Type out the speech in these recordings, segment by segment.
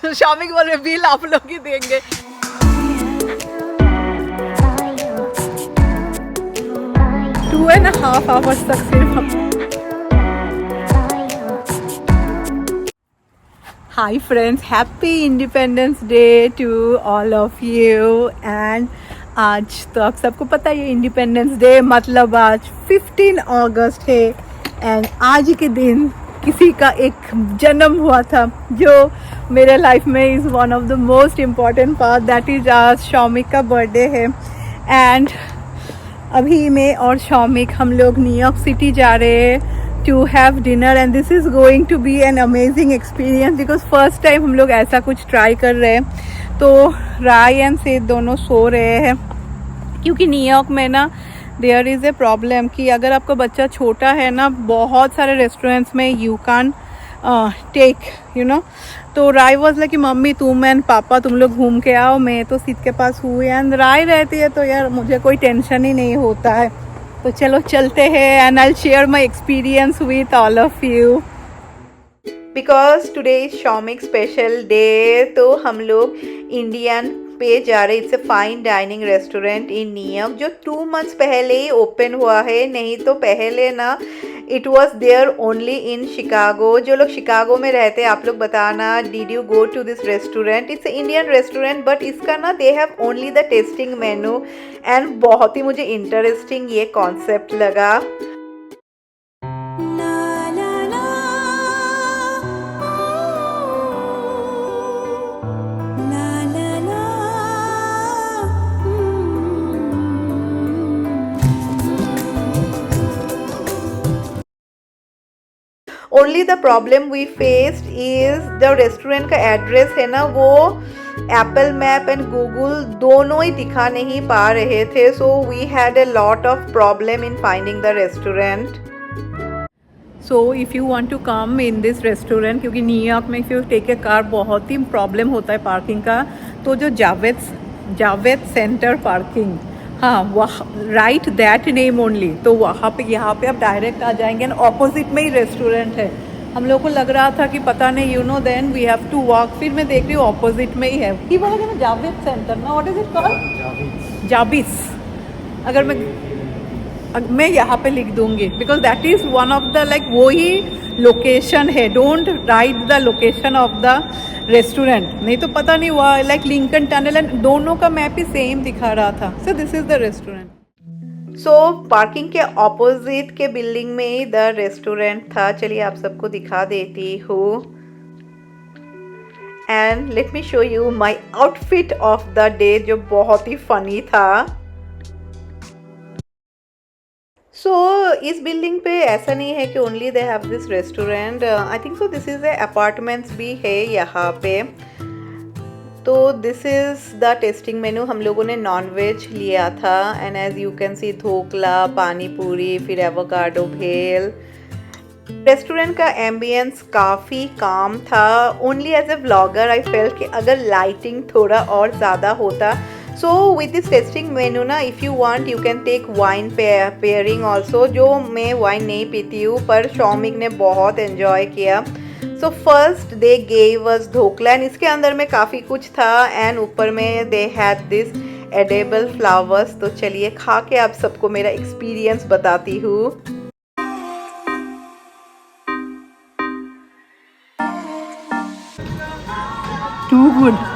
Shopping mall में bill आप लोग ही देंगे। 2.5 hours तक सिर्फ हम। Hi friends, happy independence day to all of you. And आज तो आप सबको पता है इंडिपेंडेंस डे मतलब आज 15 अगस्त है। एंड आज के दिन किसी का एक जन्म हुआ था जो मेरे लाइफ में is one of the most important part, that is आज शौमिक का बर्थडे है। एंड अभी मैं और शौमिक हम लोग न्यूयॉर्क सिटी जा रहे हैं to have dinner. And this is going to be an amazing experience because first time हम लोग ऐसा कुछ ट्राई कर रहे हैं। तो राय एंड सेठ दोनों सो रहे हैं क्योंकि न्यूयॉर्क में ना देयर इज़ ए प्रॉब्लम कि अगर आपका बच्चा छोटा है ना, बहुत सारे रेस्टोरेंट्स में you can take you know. तो राय वॉज लाइक कि मम्मी तुम एंड पापा तुम लोग घूम के आओ, मैं तो सीट के पास हुई। एंड राय रहती है तो यार मुझे कोई टेंशन ही नहीं होता है। तो चलो चलते हैं and I share my experience with all of you because today is Shaumik special day. तो हम लोग इंडियन पे जा रहे। It's a fine dining restaurant in New York जो 2 months पहले ही ओपन हुआ है। नहीं तो पहले ना it was there only in Chicago. जो लोग शिकागो में रहते हैं आप लोग बताना, did you go to this restaurant? It's Indian restaurant but इसका ना they have only the tasting menu. And बहुत ही मुझे इंटरेस्टिंग ये कॉन्सेप्ट लगा। Only the problem we faced is the restaurant का एड्रेस है ना, वो एप्पल मैप एंड गूगल दोनों ही दिखा नहीं पा रहे थे। So we had a lot of problem in finding the restaurant. So if you want to come in this restaurant, क्योंकि न्यूयॉर्क में if you take a car बहुत ही प्रॉब्लम होता है पार्किंग का, तो जो जावेद सेंटर पार्किंग, हाँ वह राइट दैट नेम ओनली, तो वहाँ पे यहाँ पे आप डायरेक्ट आ जाएंगे। एंड ऑपोजिट में ही रेस्टोरेंट है। हम लोग को लग रहा था कि पता नहीं you know then we have to walk. फिर मैं देख रही हूँ ऑपोजिट में ही है। की बोला ना जावेद सेंटर ना, व्हाट इज इट कॉल्ड? जाबिस। अगर मैं यहाँ पे लिख दूंगी because that is one of the like वो ही लोकेशन है। Don't write the location of the restaurant, नहीं तो पता नहीं हुआ लाइक लिंकन टनल एंड दोनों का मैप ही सेम दिखा रहा था। So this is the restaurant. So parking के ऑपोजिट के बिल्डिंग में ही द रेस्टोरेंट था। चलिए आप सबको दिखा देती हूँ। And let me show you my outfit of the day जो बहुत ही फनी था। सो इस बिल्डिंग पे ऐसा नहीं है कि only they have this restaurant. I think so this is a apartments भी है यहाँ पे। तो this is the tasting menu. हम लोगों ने नॉन वेज लिया था and as you can see dhokla, pani puri, फिर एवोकाडो भेल। रेस्टोरेंट का एम्बियंस काफ़ी काम था। Only as a vlogger I felt कि अगर लाइटिंग थोड़ा और ज़्यादा होता। So with this tasting menu ना, if you want you can take wine pairing also। जो मैं वाइन नहीं पीती हूँ पर शौमिक ने बहुत एंजॉय किया। So first they gave us dhokla and इसके अंदर में काफ़ी कुछ था एंड ऊपर में they had this edible flowers। तो चलिए खा के आप सबको मेरा एक्सपीरियंस बताती हूँ। Too good।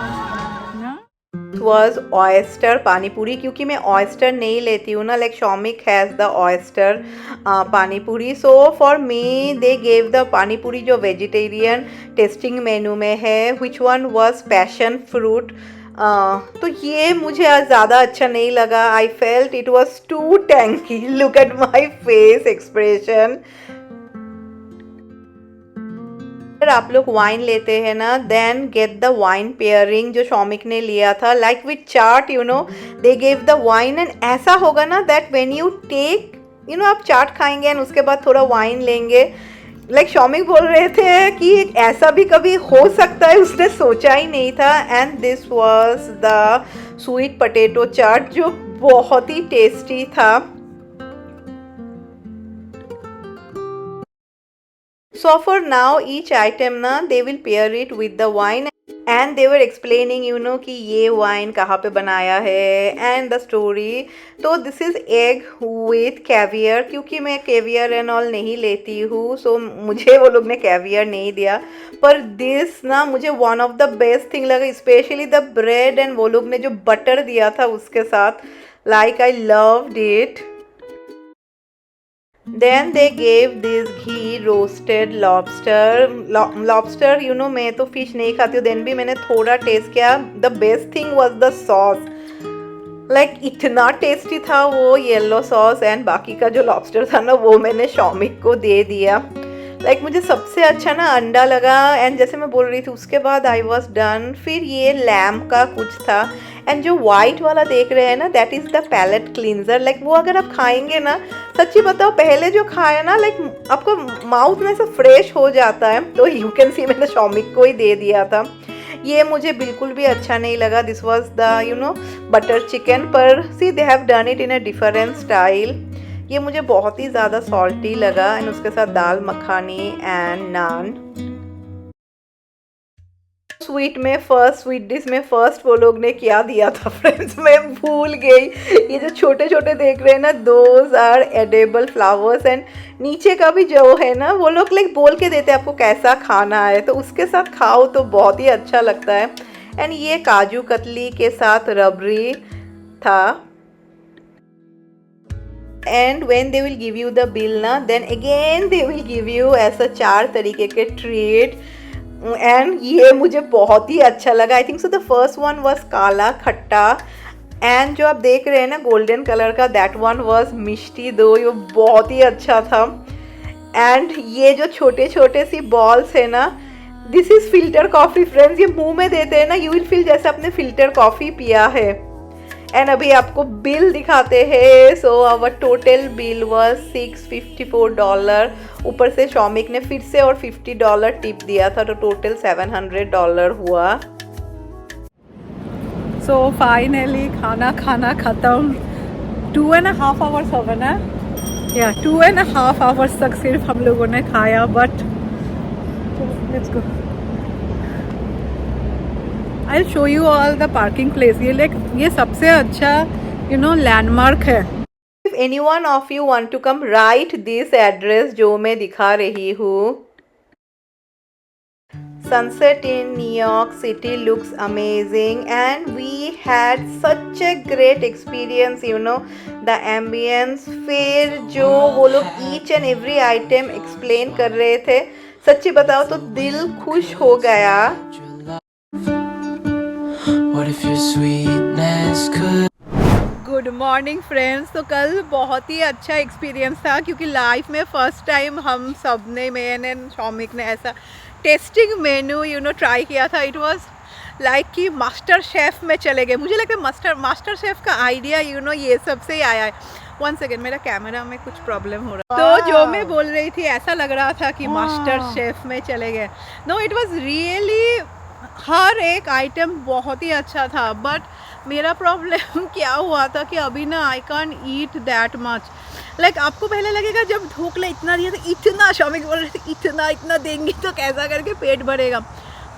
Was oyster pani पूरी, क्योंकि मैं ऑयस्टर नहीं लेती हूँ ना, like Shaumik has the oyster pani puri. So for me they gave the pani puri जो वेजिटेरियन टेस्टिंग मेनू में है, which one was passion fruit. तो ये मुझे आज ज़्यादा अच्छा नहीं लगा। I felt it was too tangy. Look at my face expression. अगर आप लोग वाइन लेते हैं ना, then get the wine pairing जो शौमिक ने लिया था, like with chaat you know they gave the wine. And ऐसा होगा ना that when you take you know आप चाट खाएंगे एंड उसके बाद थोड़ा वाइन लेंगे। लाइक शौमिक बोल रहे थे कि ऐसा भी कभी हो सकता है, उसने सोचा ही नहीं था। And this was the sweet potato chaat जो बहुत ही टेस्टी था। So for now each item na they will pair it with the wine and they were explaining you know कि ये वाइन कहाँ पे बनाया है एंड द स्टोरी. तो this is egg with caviar, क्योंकि मैं कैवियर एंड ऑल नहीं लेती हूँ, सो मुझे वो लोग ने कैवियर नहीं दिया. पर दिस ना मुझे one of the best thing लगा, स्पेशली द ब्रेड एंड वो लोग ने जो बटर दिया था उसके साथ. Like I loved it. Then they gave this ghee roasted lobster. Lobster, you know, मैं तो फिश नहीं खाती हूँ, देन भी मैंने थोड़ा टेस्ट किया. The best thing was the sauce. Like इतना टेस्टी था वो येलो सॉस. एंड बाकी का जो लॉबस्टर था ना वो मैंने शौमिक को दे दिया. लाइक मुझे सबसे अच्छा ना अंडा लगा. एंड जैसे मैं बोल रही थी उसके बाद आई वॉज डन. फिर ये लैम्प का कुछ था. एंड जो वाइट वाला देख रहे हैं ना that is the palate cleanser. Like वो अगर आप खाएंगे ना, सच्ची बताओ पहले जो खाया ना लाइक आपको माउथ में से फ्रेश हो जाता है. तो यू कैन सी मैंने शौमिक को ही दे दिया था. ये मुझे बिल्कुल भी अच्छा नहीं लगा. This was the you know butter chicken. पर see they have done it in a different style. ये मुझे बहुत ही ज़्यादा सॉल्टी लगा. एंड उसके साथ दाल मखानी एंड नान. स्वीट डिश में फर्स्ट वो लोग ने क्या दिया था फ्रेंड्स, मैं भूल गई. ये जो छोटे छोटे देख रहे हैं ना, those are edible flowers. And नीचे का भी जो है ना वो लोग लाइक बोल के देते हैं आपको कैसा खाना है, तो उसके साथ खाओ तो बहुत ही अच्छा लगता है. एंड ये काजू कतली के साथ रबड़ी था. And when they will give you the bill ना, then again they will give you ऐसा 4 तरीके के ट्रीट. एंड ये मुझे बहुत ही अच्छा लगा. आई think so the first one was काला खट्टा. एंड जो आप देख रहे हैं ना गोल्डन कलर का, दैट वन वॉज मिष्टी दो. ये बहुत ही अच्छा था. एंड ये जो छोटे छोटे सी बॉल्स है ना, this is filter coffee friends. ये मुंह में देते हैं ना, यू विल फील जैसे आपने फिल्टर कॉफ़ी पिया है. एंड अभी आपको बिल दिखाते हैं. So our total bill was $654. ऊपर से शौमिक ने फिर से और $50 टिप दिया था, तो टोटल $700 हुआ. सो फाइनली खाना ख़त्म. 2.5 आवर्स हो गए ना, या 2.5 आवर्स तक सिर्फ हम लोगों ने खाया. But let's go, I'll show you all the parking place. ये सबसे अच्छा you know landmark है. If any one of you want to come, write this address जो मैं दिखा रही हूँ. Sunset in New York City looks amazing and we had such a great experience, you know, the ambience. फिर जो वो लोग each and every item explain कर रहे थे, सच्ची बताओ तो दिल खुश हो गया. Good morning friends. तो कल बहुत ही अच्छा एक्सपीरियंस था, क्योंकि लाइफ में फ़र्स्ट टाइम हम सब ने, मैंने शौमिक ने ऐसा testing menu you know try किया था. इट वाज लाइक कि मास्टर शेफ़ में चले गए. मुझे लगता है मास्टर शेफ़ का आइडिया यू नो ये सबसे ही आया है. 1 सेकेंड, मेरा कैमरा में कुछ प्रॉब्लम हो रहा है. तो जो मैं बोल रही थी ऐसा लग रहा था कि मास्टर शेफ़ में चले गए. नो, इट वाज रियली हर एक आइटम बहुत ही अच्छा था. बट मेरा प्रॉब्लम क्या हुआ था कि अभी ना I can eat that much. Like आपको पहले लगेगा जब ढोकला इतना दिया तो इतना, शौमिक बोल रहे थे इतना देंगे तो कैसा करके पेट भरेगा.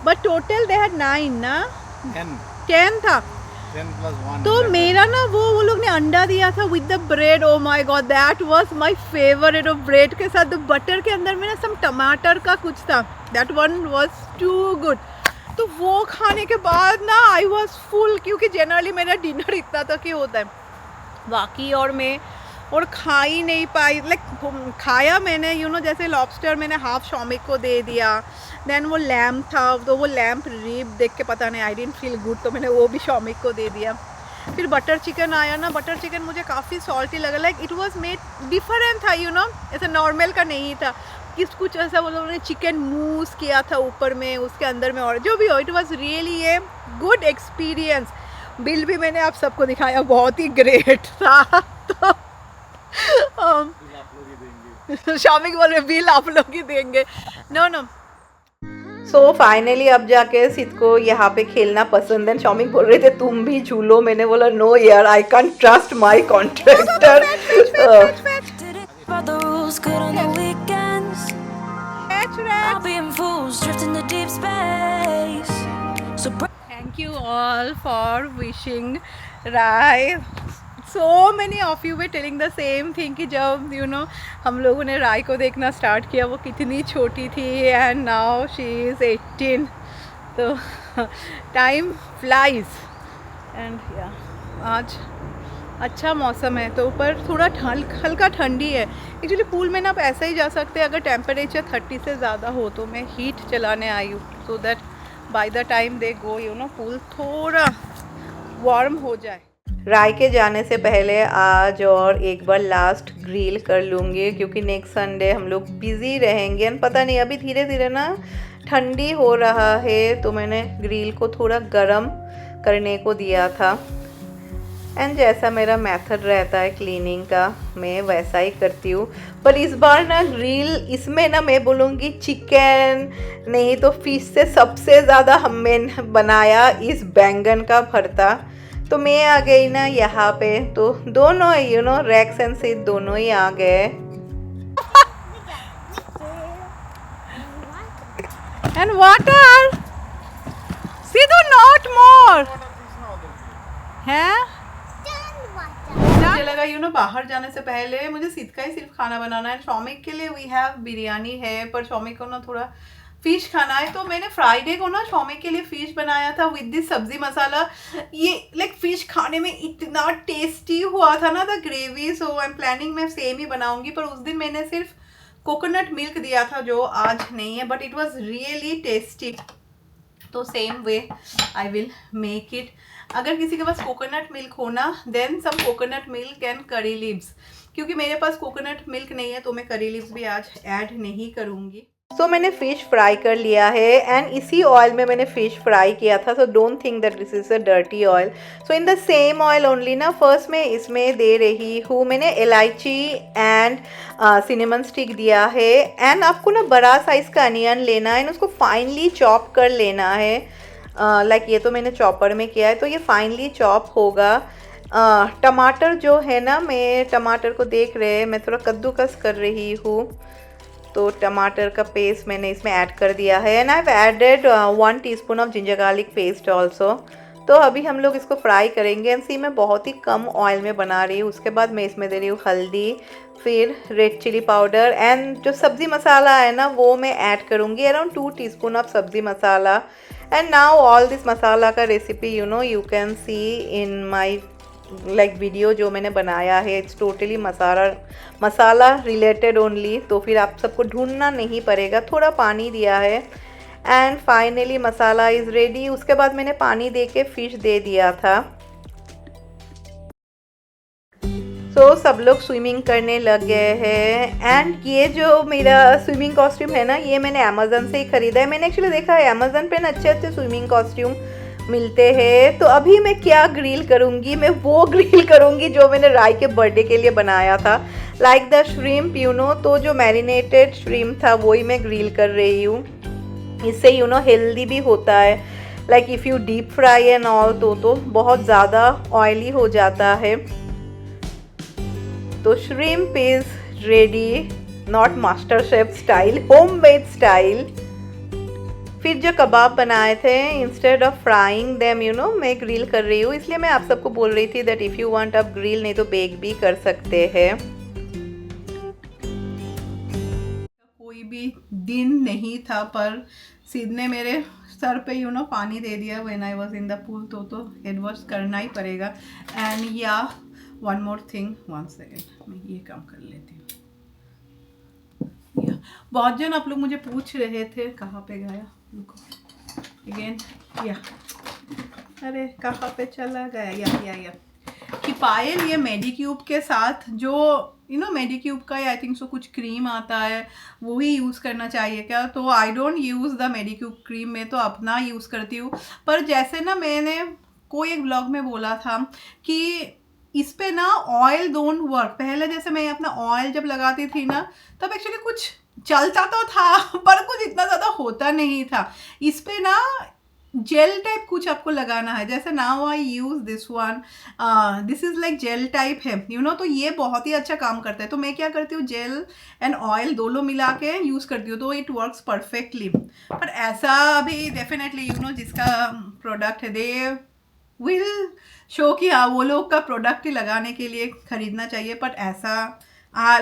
बट टोटल दे हैड 9 ना 10 था. 10+1. तो मेरा ना वो लोग ने अंडा दिया था with the bread. Oh my God, that was my favourite. Of bread के साथ द बटर के अंदर में ना सम टमाटर का कुछ था. That one was too good. तो वो खाने के बाद ना आई वॉज फुल, क्योंकि जनरली मेरा डिनर इतना तक ही होता है बाकी. और मैं खा ही नहीं पाई. लाइक खाया मैंने यू नो जैसे लॉबस्टर मैंने हाफ शौमिक को दे दिया. देन वो लैम्प था, तो वो लैम्प रिब देख के पता नहीं आई डिडंट फील गुड, तो मैंने वो भी शौमिक को दे दिया. फिर बटर चिकन आया ना, बटर चिकन मुझे काफ़ी सॉल्टी लगा. Like it was made different था यू नो, ऐसा नॉर्मल का नहीं था. कुछ ऐसा वो लोगों ने चिकन मूस किया था ऊपर में, उसके अंदर में, और जो भी हो it was really a good experience. Bill भी मैंने आप सबको दिखाया, बहुत ही ग्रेट था. तो शौमिक बोल रहे बिल आप लोग ही देंगे. नो. सो फाइनली अब जाके सिद्ध को यहाँ पे खेलना पसंद है. शौमिक बोल रहे थे तुम भी झूलो. मैंने बोला नो यार, I can't trust my contractor. I'll be in fools drifting to deep space. Thank you all for wishing Rai. So many of you were telling the same thing कि जब हम लोगों ने राय को देखना स्टार्ट किया वो कितनी छोटी थी and now she is 18. तो time flies and आज अच्छा मौसम है तो ऊपर थोड़ा हल्का ठंडी है. एक्चुअली पूल में ना आप ऐसा ही जा सकते हैं अगर टेम्परेचर 30 से ज़्यादा हो. तो मैं हीट चलाने आई हूँ so that by the time they go pool थोड़ा वार्म हो जाए. राय के जाने से पहले आज और एक बार लास्ट ग्रिल कर लूँगी क्योंकि नेक्स्ट संडे हम लोग बिज़ी रहेंगे. एंड पता नहीं अभी धीरे धीरे ना ठंडी हो रहा है तो मैंने ग्रिल को थोड़ा गर्म करने को दिया था. एंड जैसा मेरा मेथड रहता है क्लीनिंग का मैं वैसा ही करती हूँ. पर इस बार ना ग्रिल इसमें ना मैं बोलूँगी चिकन नहीं तो फिश से सबसे ज़्यादा हमने बनाया इस बैंगन का भरता. तो मैं आ गई ना यहाँ पे तो दोनों रैक्स एंड सीट दोनों ही आ गए. एंड वाटर सीधो नॉट मोर है. मुझे लगा बाहर जाने से पहले मुझे सीध का ही सिर्फ खाना बनाना है. शौमिक के लिए वी हैव बिरयानी है पर शौमिक को ना थोड़ा फिश खाना है. तो मैंने फ्राइडे को ना शौमिक के लिए फिश बनाया था विद दिस सब्जी मसाला. ये लाइक फिश खाने में इतना टेस्टी हुआ था ना the gravy. So I am planning मैं सेम ही बनाऊंगी. पर उस दिन मैंने सिर्फ कोकोनट मिल्क दिया था जो आज नहीं है but it was really tasty. तो same way I will make it. अगर किसी के पास कोकोनट मिल्क हो ना then some coconut milk and curry leaves. क्योंकि मेरे पास कोकोनट मिल्क नहीं है तो मैं करी लीव्स भी आज ऐड नहीं करूँगी. सो मैंने फ़िश फ्राई कर लिया है एंड इसी ऑयल में मैंने फ़िश फ्राई किया था. So don't think that this is a dirty oil. So in the same oil only ना फर्स्ट मैं इसमें दे रही हूँ मैंने इलायची एंड सिनेमन स्टिक दिया है. एंड आपको ना बड़ा साइज़ का अनियन लेना है एंड उसको फाइनली चॉप कर लेना है. लाइक ये तो मैंने चॉपर में किया है तो ये फाइनली चॉप होगा. टमाटर जो है ना मैं टमाटर को देख रहे मैं थोड़ा कद्दूकस कर रही हूँ. तो टमाटर का पेस्ट मैंने इसमें ऐड कर दिया है and I have added 1 teaspoon of ginger garlic paste also. तो अभी हम लोग इसको फ्राई करेंगे. एंड सी मैं बहुत ही कम ऑयल में बना रही हूँ. उसके बाद मैं इसमें दे रही हूँ हल्दी फिर रेड चिली पाउडर एंड जो सब्ज़ी मसाला है ना वो मैं ऐड करूँगी अराउंड 2 टीस्पून ऑफ सब्ज़ी मसाला. एंड नाउ ऑल दिस मसाला का recipe you can C in my like video जो मैंने बनाया है. It's totally masala related only. तो फिर आप सबको ढूंढना नहीं पड़ेगा. थोड़ा पानी दिया है and finally masala is ready. उसके बाद मैंने पानी दे के फिश दे दिया था. तो सब लोग स्विमिंग करने लग गए हैं. एंड ये जो मेरा स्विमिंग कॉस्ट्यूम है ना ये मैंने अमेज़न से ही ख़रीदा है. मैंने एक्चुअली देखा है अमेज़न पे ना अच्छे अच्छे स्विमिंग कॉस्ट्यूम मिलते हैं. तो अभी मैं क्या ग्रिल करूँगी मैं वो ग्रिल करूँगी जो मैंने राय के बर्थडे के लिए बनाया था लाइक द श्रिम्प तो जो मैरिनेटेड श्रिम्प था वही मैं ग्रिल कर रही हूँ. इससे हेल्दी भी होता है. Like if you deep fry and all तो बहुत ज़्यादा ऑयली हो जाता है. तो shrimp is ready. Not master chef style homemade style. फिर जो कबाब बनाए थे इंस्टेड ऑफ फ्राइंग देम मैं ग्रिल कर रही हूँ. इसलिए मैं आप सबको बोल रही थी दैट इफ़ यू वांट आप ग्रिल नहीं तो बेक भी कर सकते हैं. कोई भी दिन नहीं था पर सिद्ध ने मेरे सर पे पानी दे दिया when I was in the pool. तो हेड वॉश करना ही पड़ेगा. एंड या वन मोर थिंग 1 सेकेंड मैं ये काम कर लेती हूँ. बहुत जन आप लोग मुझे पूछ रहे थे कहाँ पे गया अगेन या अरे कहाँ पे चला गया या कि पायल ये मेडिक्यूब के साथ जो मेडिक्यूब का आई थिंक सो कुछ क्रीम आता है वो ही यूज़ करना चाहिए क्या. तो I don't use the Medicube cream. मैं तो अपना यूज़ करती हूँ. पर जैसे ना मैंने कोई एक ब्लॉग में बोला था कि इस पे ना ऑयल डोंट वर्क. पहले जैसे मैं अपना ऑयल जब लगाती थी ना तब एक्चुअली कुछ चलता तो था पर कुछ इतना ज़्यादा होता नहीं था. इस पे ना जेल टाइप कुछ आपको लगाना है, जैसे now I use this one, this is like gel type है तो ये बहुत ही अच्छा काम करता है। तो मैं क्या करती हूँ, जेल एंड ऑयल दोनों मिला के यूज करती हूँ, तो इट वर्क्स परफेक्टली। पर ऐसा भी डेफिनेटली जिसका प्रोडक्ट है दे विल शो कि हाँ वो लोग का प्रोडक्ट ही लगाने के लिए खरीदना चाहिए, बट ऐसा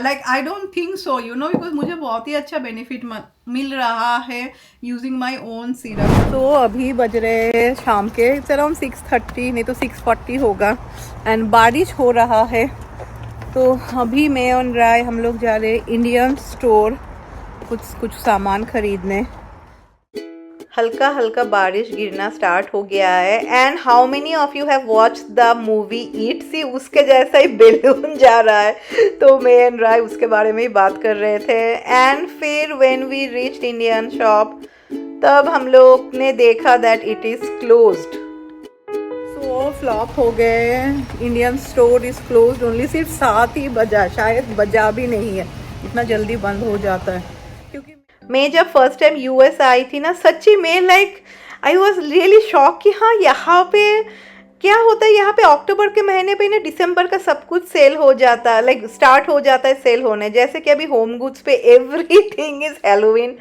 like I don't think so because मुझे बहुत ही अच्छा बेनिफिट मिल रहा है यूजिंग माई ओन सीरम। तो अभी बज रहे शाम के अराउंड 6:30 नहीं तो 6:40 होगा एंड बारिश हो रहा है। तो अभी मैं और राय हम लोग जा रहे इंडियन स्टोर कुछ सामान खरीदने। हल्का हल्का बारिश गिरना स्टार्ट हो गया है and how many of you have watch the movie eat, see उसके जैसा ही बेलून जा रहा है। तो मैं एंड राय उसके बारे में ही बात कर रहे थे एंड फिर when we reached Indian shop तब हम लोग ने देखा that it is closed. So flop हो गए, Indian store is closed only. सिर्फ 7 ही बजा, शायद बजा भी नहीं है, इतना जल्दी बंद हो जाता है। क्योंकि मैं जब फर्स्ट टाइम यूएस आई थी ना, सच्ची में like I was really shock कि हाँ यहाँ पे क्या होता है, यहाँ पे अक्टूबर के महीने पे ना दिसंबर का सब कुछ सेल हो जाता है, लाइक स्टार्ट हो जाता है सेल होने। जैसे कि अभी होम गुड्स पे everything is Halloween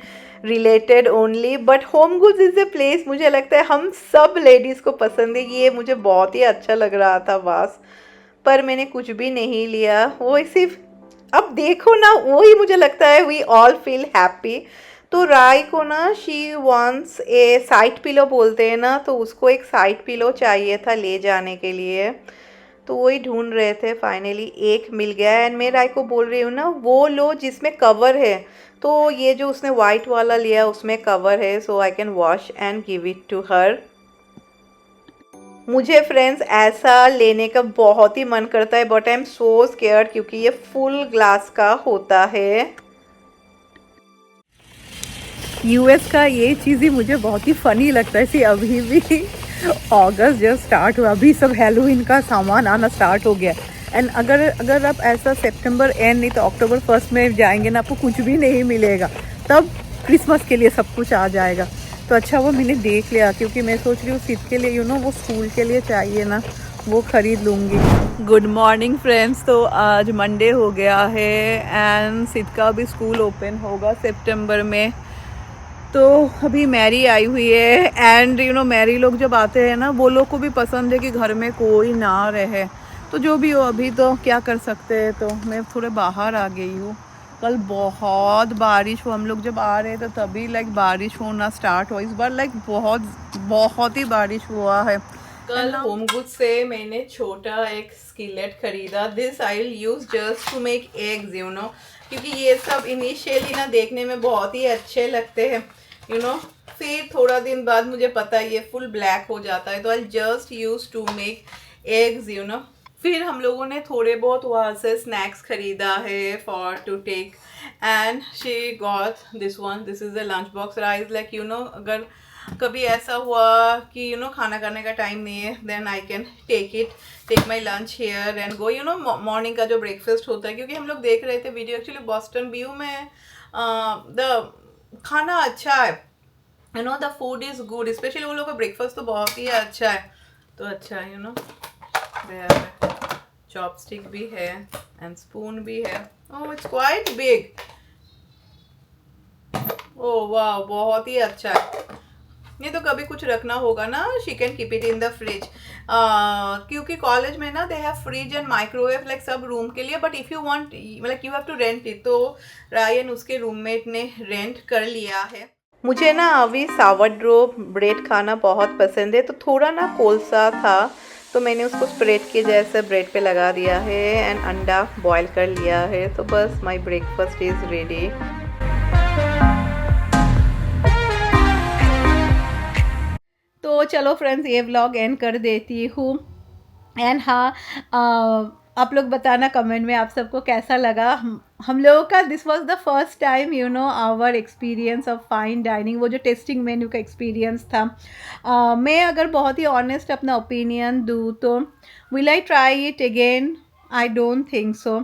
related only, but home goods is a place मुझे लगता है हम सब लेडीज़ को पसंद है। ये मुझे बहुत ही अच्छा लग रहा था वास, पर मैंने कुछ भी नहीं लिया। वो सिर्फ अब देखो ना, वही मुझे लगता है वी ऑल फील हैप्पी। तो राय को ना she wants A side pillow बोलते हैं ना, तो उसको एक साइड पिलो चाहिए था ले जाने के लिए, तो वही ढूंढ रहे थे। फाइनली एक मिल गया एंड मैं राय को बोल रही हूँ ना वो लो जिसमें कवर है। तो ये जो उसने वाइट वाला लिया उसमें कवर है, so I can wash and give it to her. मुझे फ्रेंड्स ऐसा लेने का बहुत ही मन करता है, but I am so scared क्योंकि ये फुल ग्लास का होता है। यूएस का ये चीज़ ही मुझे बहुत ही फ़नी लगता है। सी अभी भी अगस्त जस्ट स्टार्ट हुआ, अभी सब हैलोवीन का सामान आना स्टार्ट हो गया। एंड अगर आप ऐसा सितंबर एंड नहीं तो अक्टूबर 1 में जाएंगे ना, आपको कुछ भी नहीं मिलेगा, तब क्रिसमस के लिए सब कुछ आ जाएगा। तो अच्छा वो मैंने देख लिया, क्योंकि मैं सोच रही हूँ सिद के लिए वो स्कूल के लिए चाहिए ना, वो ख़रीद लूँगी। गुड मॉर्निंग फ्रेंड्स, तो आज मंडे हो गया है एंड सिद का भी स्कूल ओपन होगा सितंबर में। तो अभी मैरी आई हुई है एंड मैरी लोग जब आते हैं ना, वो लोग को भी पसंद है कि घर में कोई ना रहे। तो जो भी हो अभी तो क्या कर सकते हैं। तो मैं थोड़े बाहर आ गई हूँ। कल बहुत बारिश हुआ, हम लोग जब आ रहे थे तभी लाइक बारिश होना स्टार्ट हुआ। इस बार लाइक बहुत ही बारिश हुआ है। कल होम गुड्स से मैंने छोटा एक स्किलेट खरीदा। This I will use just to make eggs क्योंकि ये सब इनिशियली ना देखने में बहुत ही अच्छे लगते हैं फिर थोड़ा दिन बाद मुझे पता है ये फुल ब्लैक हो जाता है, तो I just use to make eggs फिर हम लोगों ने थोड़े बहुत वहाँ से स्नैक्स खरीदा है for to take and she got this one, this is a lunch box rice. Like अगर कभी ऐसा हुआ कि खाना खाने का टाइम नहीं है, then I can take my lunch here and go morning का जो ब्रेकफास्ट होता है। क्योंकि हम लोग देख रहे थे वीडियो, एक्चुअली बॉस्टन व्यू में द खाना अच्छा है, the food is good, specially वो लोग का ब्रेकफास्ट तो बहुत ही अच्छा है। तो अच्छा चॉपस्टिक भी है एंड स्पून भी है। ओह इट्स क्वाइट बिग, ओह वाह बहुत ही अच्छा है। ये तो कभी कुछ रखना होगा ना, she can keep it in the fridge. क्योंकि कॉलेज में ना they have fridge and microwave like सब रूम के लिए, बट इफ़ यू वांट मतलब you have to rent it. तो रायन उसके रूममेट ने रेंट कर लिया है। मुझे ना अभी सावरडो ब्रेड खाना बहुत पसंद है, तो थोड़ा ना कोलसा था तो मैंने उसको स्प्रेड के जैसे ब्रेड पे लगा दिया है एंड अंडा बॉईल कर लिया है। तो बस माय ब्रेकफास्ट इज़ रेडी। तो चलो फ्रेंड्स ये व्लॉग एंड कर देती हूँ एंड हाँ आप लोग बताना कमेंट में आप सबको कैसा लगा हम लोगों का। This was the first time our experience of fine dining, वो जो टेस्टिंग मेन्यू का एक्सपीरियंस था। मैं अगर बहुत ही ऑनेस्ट अपना ओपिनियन दूँ तो will I try it again, I don't think so,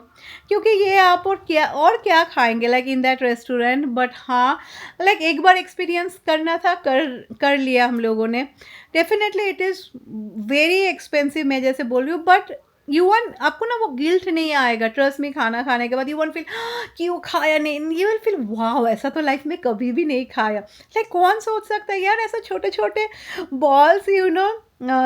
क्योंकि ये आप और क्या खाएंगे like in that restaurant. But हाँ, लाइक एक बार एक्सपीरियंस करना था, कर लिया हम लोगों ने। Definitely it is very expensive, मैं जैसे बोल रही हूँ, बट यू वन आपको ना वो गिल्ट नहीं आएगा, ट्रस्ट में। खाना खाने के बाद यू वन फील कि वो खाया नहीं, यू विल फील वाओ, ऐसा तो लाइफ में कभी भी नहीं खाया। लाइक कौन सोच सकता है यार, ऐसा छोटे छोटे बॉल्स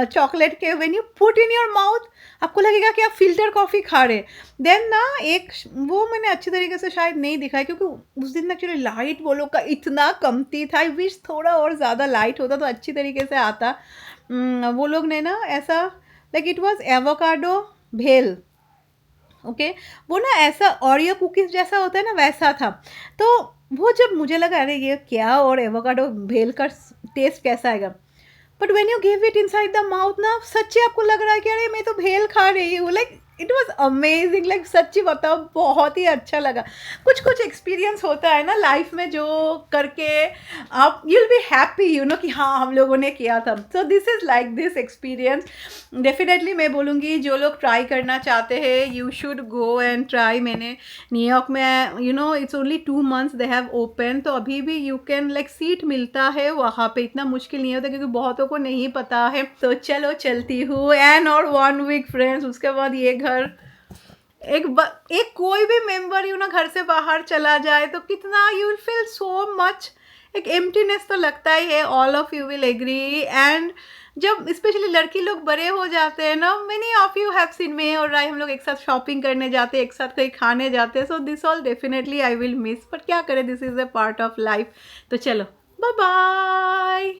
चॉकलेट के when you put in your mouth, आपको लगेगा कि आप फिल्टर कॉफ़ी खा रहे। देन ना एक वो मैंने अच्छी तरीके से शायद नहीं दिखाया, क्योंकि उस दिन एक्चुअली लाइट वो लोग का इतना कमती था। आई विश थोड़ा और ज़्यादा लाइट होता तो अच्छी तरीके से आता। वो लोग ने ना ऐसा लाइक इट वॉज एवोकाडो भेल, ओके वो ना ऐसा ओरियो कुकीज़ जैसा होता है ना, वैसा था। तो वो जब मुझे लगा अरे ये क्या, और एवोकाडो भेल का टेस्ट कैसा आएगा, but when you give it inside the mouth ना, सच्ची आपको लग रहा है कि अरे मैं तो भेल खा रही हूँ। Like it was amazing, like सच्ची बताओ बहुत ही अच्छा लगा। कुछ कुछ एक्सपीरियंस होता है ना लाइफ में जो करके आप यू विल बी हैप्पी कि हाँ हम लोगों ने किया था। सो this is like this experience. Definitely मैं बोलूँगी जो लोग ट्राई करना चाहते हैं you should go and try. मैंने न्यूयॉर्क में it's only 2 months they have open, तो अभी भी यू कैन लाइक सीट मिलता है वहाँ पे, इतना मुश्किल नहीं होता क्योंकि बहुतों को नहीं पता है। तो चलो चलती हूँ एंड और 1 week फ्रेंड्स, उसके बाद ये घर एक कोई भी मेंबर घर से बाहर चला जाए तो कितना you will feel so much, एक एम्प्टीनेस तो लगता ही है। All of you will agree. And जब स्पेशली लड़की लोग बड़े हो जाते हैं ना, many of you have seen मे और राय, हम लोग एक साथ शॉपिंग करने जाते हैं, एक साथ कहीं खाने जाते हैं। So this all definitely I will miss, but क्या करें, this is a part of life. तो चलो बाय बाय।